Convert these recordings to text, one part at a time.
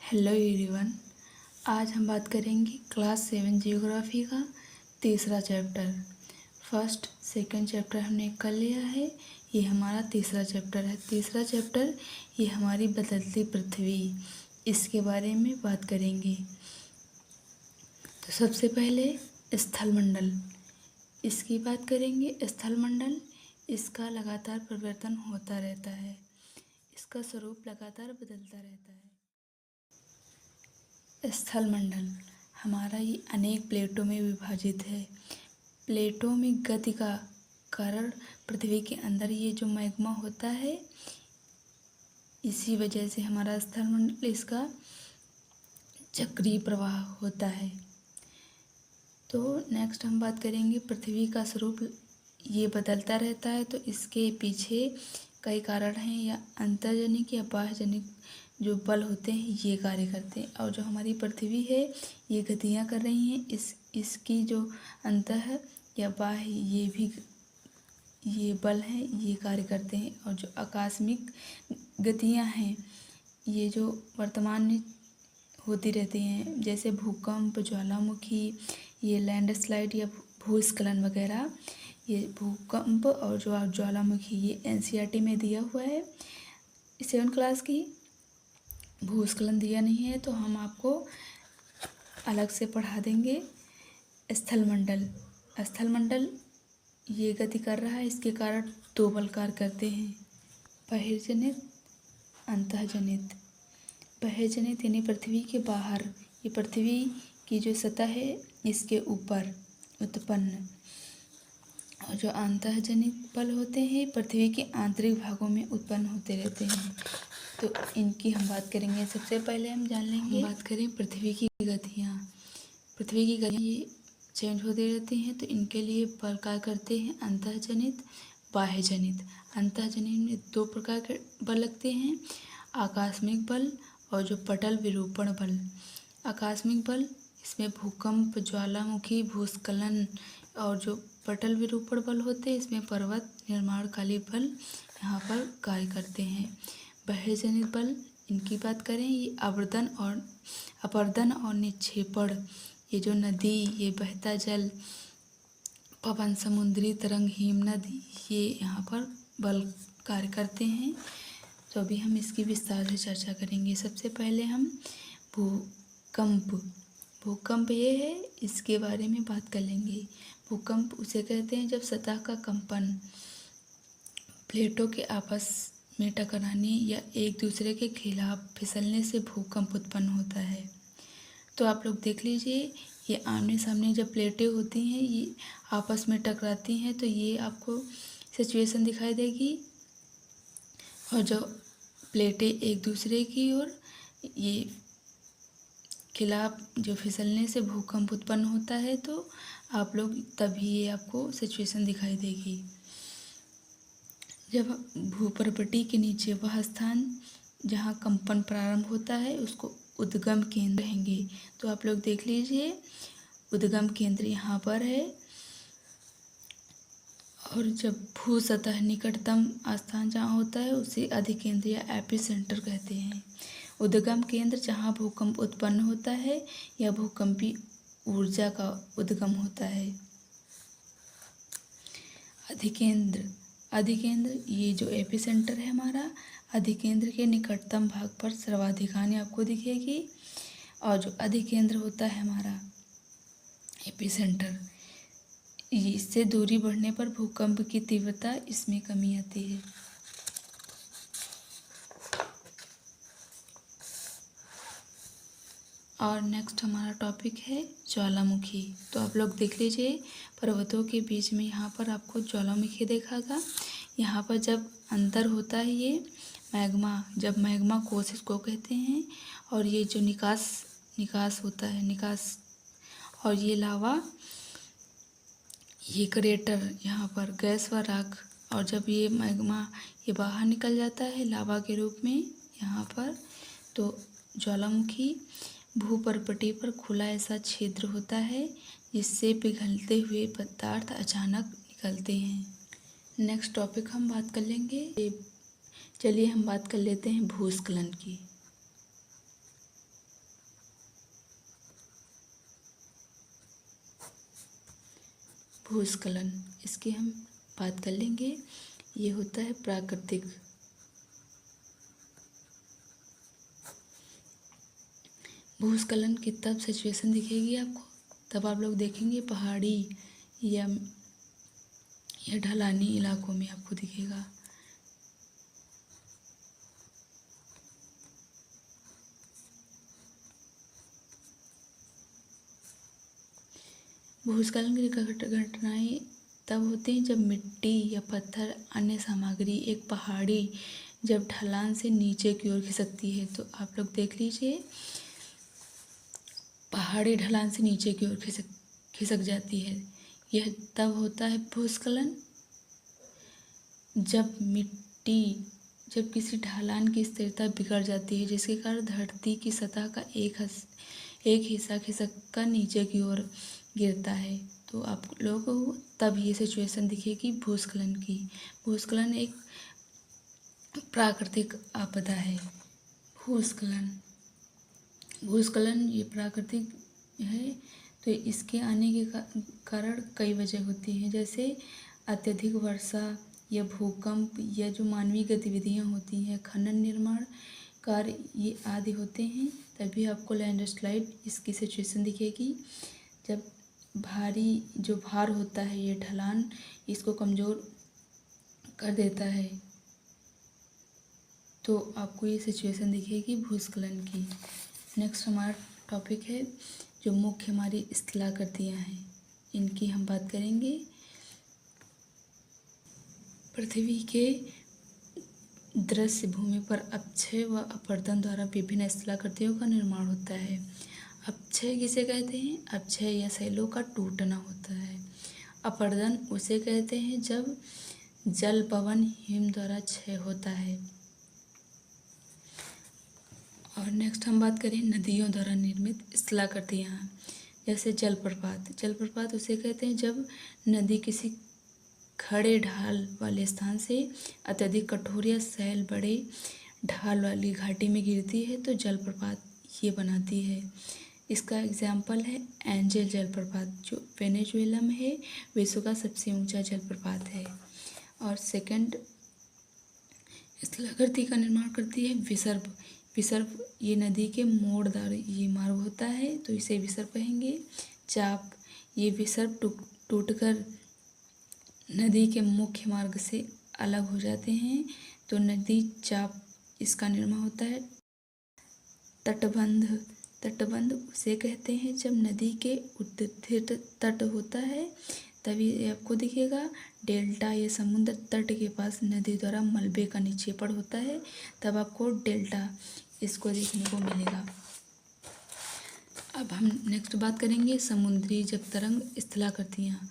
Hello everyone. आज हम बात करेंगे क्लास 7 जियोग्राफी का तीसरा चैप्टर। फर्स्ट सेकंड चैप्टर हमने कर लिया है, ये हमारा तीसरा चैप्टर है। तीसरा चैप्टर ये हमारी बदलती पृथ्वी, इसके बारे में बात करेंगे। तो सबसे पहले स्थलमंडल, इसकी बात करेंगे। स्थलमंडल इसका लगातार परिवर्तन होता रहता है, इसका स्वरूप लगातार बदलता रहता है। स्थलमंडल हमारा ये अनेक प्लेटों में विभाजित है। प्लेटों में गति का कारण पृथ्वी के अंदर ये जो मैग्मा होता है, इसी वजह से हमारा स्थलमंडल इसका चक्रीय प्रवाह होता है। तो नेक्स्ट हम बात करेंगे पृथ्वी का स्वरूप ये बदलता रहता है, तो इसके पीछे कई कारण हैं, या अंतर्जनिक या बाह्यजनिक जो बल होते हैं ये कार्य करते हैं। और जो हमारी पृथ्वी है ये गतियाँ कर रही हैं, इसकी जो अंतः या बाह्य ये बल हैं ये कार्य करते हैं। और जो आकस्मिक गतियाँ हैं ये जो वर्तमान में होती रहती हैं, जैसे भूकंप, ज्वालामुखी, ये लैंडस्लाइड या भूस्खलन वगैरह। ये भूकंप और जो ज्वालामुखी ये एनसीईआरटी में दिया हुआ है। 7 क्लास की भूस्खलन दिया नहीं है, तो हम आपको अलग से पढ़ा देंगे। स्थलमंडल ये गति कर रहा है, इसके कारण 2 बल कार्य करते हैं, बहिर्जनित, अंतःजनित। बहिर्जनित यानी पृथ्वी के बाहर, ये पृथ्वी की जो सतह है इसके ऊपर उत्पन्न। और जो अंतःजनित बल होते हैं पृथ्वी के आंतरिक भागों में उत्पन्न होते रहते हैं, तो इनकी हम बात करेंगे। सबसे पहले हम जान लेंगे, बात करें पृथ्वी की गतियाँ। पृथ्वी की गतियाँ ये चेंज होती रहती हैं, तो इनके लिए बल कार्य करते हैं अंतःजनित, बाह्यजनित। अंतःजनित में 2 प्रकार के बल लगते हैं, आकस्मिक बल और जो पटल विरूपण बल। आकस्मिक बल इसमें भूकंप, ज्वालामुखी, भूस्खलन, और जो पटल विरूपण बल होते हैं इसमें पर्वत निर्माणकाली बल यहाँ पर कार्य करते हैं। बहिर्जनित बल इनकी बात करें, ये अपर्दन और निक्षेपण, ये जो नदी, ये बहता जल, पवन, समुद्री तरंग, हिमनद, ये यहाँ पर बल कार्य करते हैं। तो अभी हम इसकी विस्तार से चर्चा करेंगे। सबसे पहले हम भूकंप ये है, इसके बारे में बात कर लेंगे। भूकंप उसे कहते हैं जब सतह का कंपन, प्लेटों के आपस में टकराने या एक दूसरे के खिलाफ फिसलने से भूकंप उत्पन्न होता है। तो आप लोग देख लीजिए, ये आमने सामने जब प्लेटें होती हैं ये आपस में टकराती हैं, तो ये आपको सिचुएशन दिखाई देगी। और जो प्लेटें एक दूसरे की ओर ये खिलाफ जो फिसलने से भूकंप उत्पन्न होता है, तो आप लोग तभी ये आपको सिचुएशन दिखाई देगी। जब भूपर्पटी के नीचे वह स्थान जहाँ कंपन प्रारंभ होता है उसको उद्गम केंद्र कहेंगे। तो आप लोग देख लीजिए, उद्गम केंद्र यहाँ पर है। और जब भू सतह निकटतम स्थान जहाँ होता है उसे अधिकेंद्र या एपिसेंटर कहते हैं। उद्गम केंद्र जहाँ भूकंप उत्पन्न होता है या भूकंपी ऊर्जा का उद्गम होता है। अधिकेंद्र ये जो एपिसेंटर है हमारा, अधिकेंद्र के निकटतम भाग पर सर्वाधिक हानि आपको दिखेगी। और जो अधिकेंद्र होता है हमारा एपिसेंटर, इससे दूरी बढ़ने पर भूकंप की तीव्रता इसमें कमी आती है। और नेक्स्ट हमारा टॉपिक है ज्वालामुखी। तो आप लोग देख लीजिए, पर्वतों के बीच में यहाँ पर आपको ज्वालामुखी देखागा। यहाँ पर जब अंतर होता है ये जब मैग्मा कोश इसको कहते हैं, और ये जो निकास होता है, और ये लावा, ये क्रेटर यहाँ पर गैस व राख। और जब ये मैग्मा ये बाहर निकल जाता है लावा के रूप में यहाँ पर, तो ज्वालामुखी भूपर्पटी पर खुला ऐसा छिद्र होता है जिससे पिघलते हुए पदार्थ अचानक निकलते हैं। नेक्स्ट टॉपिक हम बात कर लेंगे। चलिए हम बात कर लेते हैं भूस्खलन की। भूस्खलन, इसकी हम बात कर लेंगे। ये होता है प्राकृतिक। भूस्खलन की तब सिचुएशन दिखेगी आपको, तब आप लोग देखेंगे पहाड़ी या ढलानी इलाकों में आपको दिखेगा। भूस्खलन की घटनाएं तब होती हैं जब मिट्टी या पत्थर अन्य सामग्री एक पहाड़ी जब ढलान से नीचे की ओर खिसकती है। तो आप लोग देख लीजिए, पहाड़ी ढलान से नीचे की ओर खिसक जाती है। यह तब होता है भूस्खलन जब किसी ढलान की स्थिरता बिगड़ जाती है, जिसके कारण धरती की सतह का एक हिस्सा खिसक कर नीचे की ओर गिरता है। तो आप लोगों को तब ये सिचुएशन दिखेगी भूस्खलन की। भूस्खलन एक प्राकृतिक आपदा है। भूस्खलन ये प्राकृतिक है, तो इसके आने के कारण कई वजह होती हैं, जैसे अत्यधिक वर्षा या भूकंप या जो मानवीय गतिविधियां होती हैं, खनन निर्माण कार्य, ये आदि होते हैं। तभी आपको लैंडस्लाइड इसकी सिचुएशन दिखेगी, जब भार होता है, ये ढलान इसको कमज़ोर कर देता है, तो आपको ये सिचुएशन दिखेगी भूस्खलन की। नेक्स्ट हमारा टॉपिक है जो मुख्य हमारी स्थलाकृतियाँ हैं, इनकी हम बात करेंगे। पृथ्वी के दृश्य भूमि पर अपक्षय व अपरदन द्वारा विभिन्न स्थलाकृतियों का निर्माण होता है। अपक्षय किसे कहते हैं? अपक्षय या शैलों का टूटना होता है। अपरदन उसे कहते हैं जब जल, पवन, हिम द्वारा क्षय होता है। और नेक्स्ट हम बात करें नदियों द्वारा निर्मित स्थलाकृतियाँ, जैसे जलप्रपात उसे कहते हैं जब नदी किसी खड़े ढाल वाले स्थान से अत्यधिक कठोर या सैल बड़े ढाल वाली घाटी में गिरती है, तो जलप्रपात ये बनाती है। इसका एग्जाम्पल है एंजल जलप्रपात, जो वेनेजुएला में है, विश्व का सबसे ऊंचा जलप्रपात है। और सेकंड स्थलाकृति का निर्माण करती है विसर्प, ये नदी के मोड़दार ये मार्ग होता है, तो इसे विसर्प कहेंगे। चाप, ये विसर्प टूटकर नदी के मुख्य मार्ग से अलग हो जाते हैं, तो नदी चाप इसका निर्माण होता है। तटबंध उसे कहते हैं जब नदी के उत्थित तट होता है, तभी आपको दिखेगा। डेल्टा या समुद्र तट के पास नदी द्वारा मलबे का निक्षेपण होता है, तब आपको डेल्टा इसको देखने को मिलेगा। अब हम नेक्स्ट बात करेंगे समुद्री जब तरंग स्थलाकृतियाँ,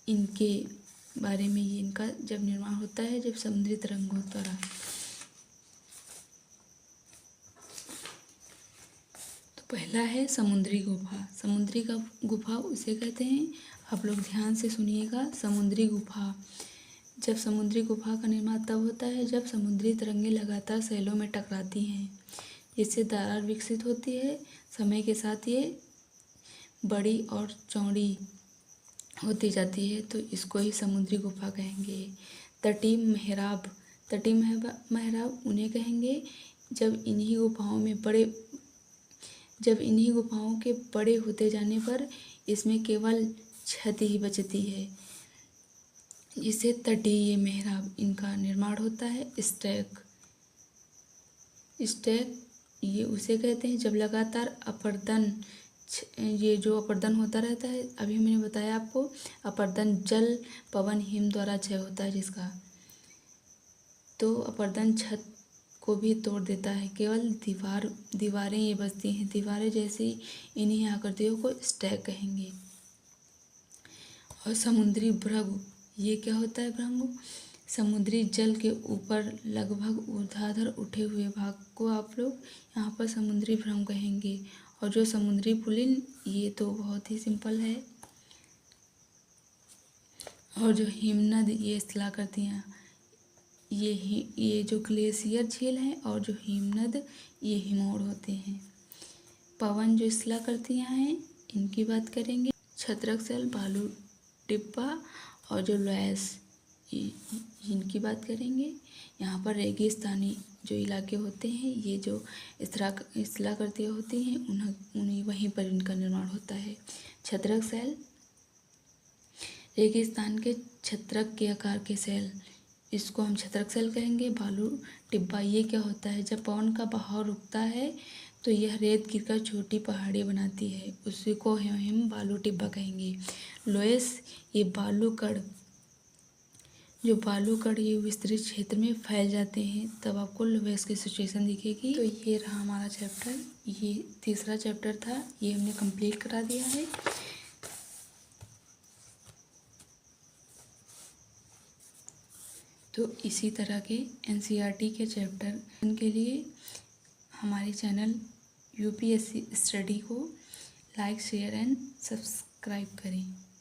इनके बारे में। ये इनका जब निर्माण होता है जब समुद्री तरंगों द्वारा। तो पहला है समुद्री गुफा उसे कहते हैं, आप लोग ध्यान से सुनिएगा। समुद्री गुफा, जब समुद्री गुफा का निर्माण तब होता है जब समुद्री तरंगें लगातार सैलों में टकराती हैं, जिससे दरार विकसित होती है। समय के साथ ये बड़ी और चौड़ी होती जाती है, तो इसको ही समुद्री गुफा कहेंगे। तटीय महराब उन्हें कहेंगे जब इन्हीं गुफाओं के बड़े होते जाने पर इसमें केवल क्षति ही बचती है, जिससे तटीय महराब इनका निर्माण होता है। स्टैक ये उसे कहते हैं जब लगातार ये जो अपरदन होता रहता है, अभी मैंने बताया आपको, अपरदन जल, पवन, हिम द्वारा क्षय होता है जिसका, तो अपरदन छत को भी तोड़ देता है, केवल दीवारें ये बचती हैं। दीवारें जैसी इन्हीं आकृतियों को स्टैक कहेंगे। और समुद्री भृंग, ये क्या होता है भृंग? समुद्री जल के ऊपर लगभग ऊर्ध्वाधर उठे हुए भाग को आप लोग यहाँ पर समुद्री भृंग कहेंगे। और जो समुद्री पुलिन, ये तो बहुत ही सिंपल है। और जो हिमनद, ये स्थलाकृतियाँ, ये जो ग्लेशियर झील हैं, और जो हिमनद ये हिमोड़ होते हैं। पवन जो स्थलाकृतियाँ हैं, इनकी बात करेंगे। छत्रक शैल, टिब्बा और जो लोएस, इनकी बात करेंगे। यहाँ पर रेगिस्तानी जो इलाके होते हैं, ये जो स्थलाकृतियाँ होती हैं, उन्हीं वहीं पर इनका निर्माण होता है। छत्रक शैल, रेगिस्तान के छत्रक के आकार के शैल, इसको हम छत्रक शैल कहेंगे। बालू टिब्बा, ये क्या होता है, जब पवन का बहाव रुकता है तो यह रेत गिरकर छोटी पहाड़ी बनाती है, उसी को हम बालू टिब्बा कहेंगे। लोएस, ये बालूकण, जो बालूकण ये विस्तृत क्षेत्र में फैल जाते हैं, तब आपको लोएस की सिचुएशन दिखेगी। तो ये रहा हमारा चैप्टर, ये तीसरा चैप्टर था, ये हमने कंप्लीट करा दिया है। तो इसी तरह के एनसीईआरटी के चैप्टर के लिए हमारे चैनल यूपीएससी स्टडी को लाइक, शेयर एंड सब्सक्राइब करें।